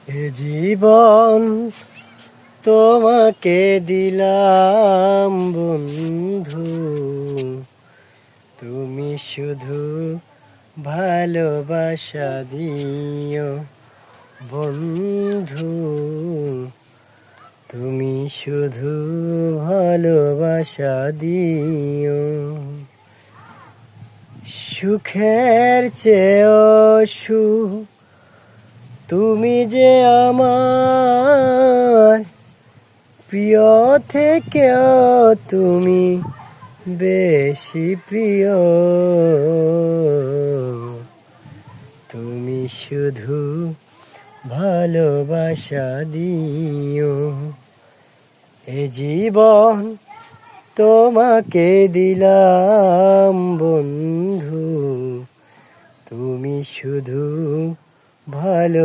এ জীবন তোমাকে দিলাম বন্ধু, তুমি শুধু ভালোবাসা দিও বন্ধু, তুমি শুধু ভালোবাসা দিও। সুখের চেয়েও সুখ তুমি যে আমার, প্রিয় থেকেও তুমি বেশি প্রিয়, তুমি শুধু ভালোবাসা দিও। এ জীবন তোমাকে দিলাম বন্ধু, তুমি শুধু ভালো